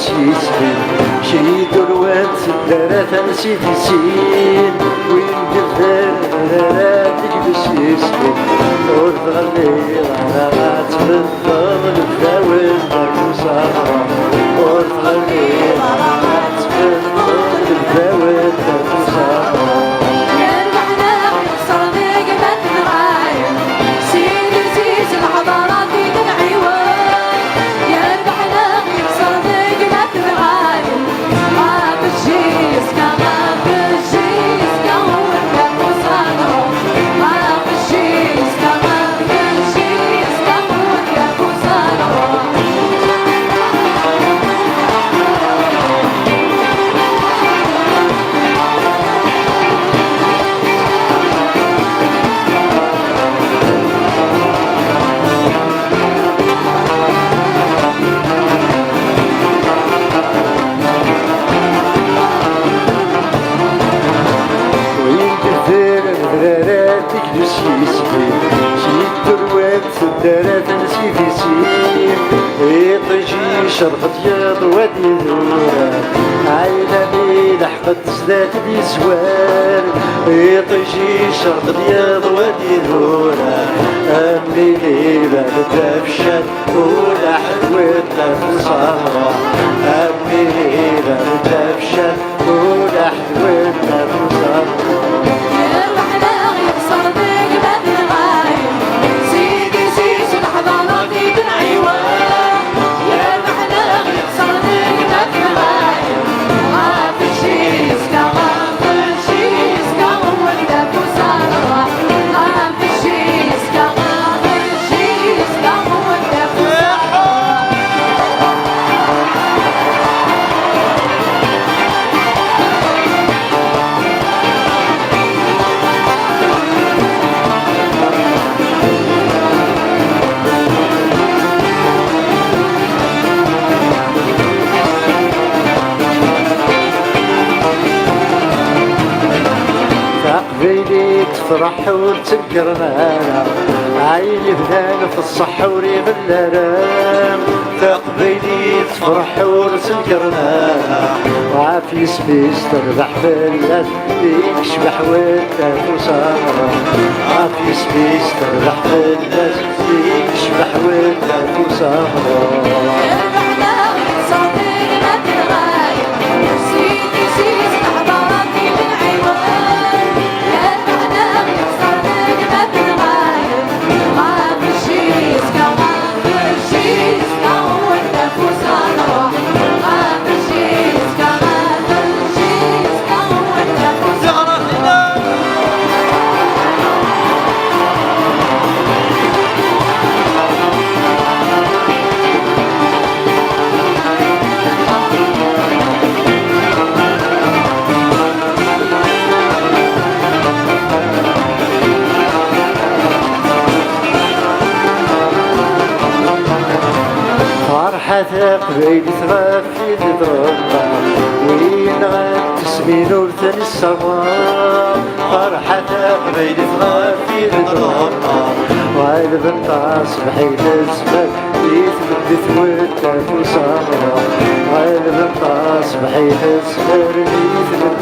سيسين شيد الواد سدارة سيدي سين وين قدرات تجلس ورثغلي على تفضل الداول المصارى ورثغلي على تفضل الداول المصارى دارت نسيتي سير طيجي شرقت ياض وادي ذورة عيلة لحقت زدات بيزوار طيجي شرقت ياض وادي ذورة أمي ليلة تفشل ولا حدوتها في الصحراء أمي ليلة تفشل ولا حدوتها في الصحراء عيني تفرح وتسكر معانا عيني بنان في الصحة وريم اللارام تقبيلي تفرح وتسكر معانا وعافي سبيس تربح بلاد فيك شبح وانت فوسارة عافي سبيس تربح بلاد فيك شبح وانت فوسارة فرحة قبيل تغفي تضربها وين غتسمين ورثني السماء فرحة قبيل تغفي تضربها وعلبن تصبحي تسبك يثبت وانت في سمرة وعلبن تصبحي تسبر يثبت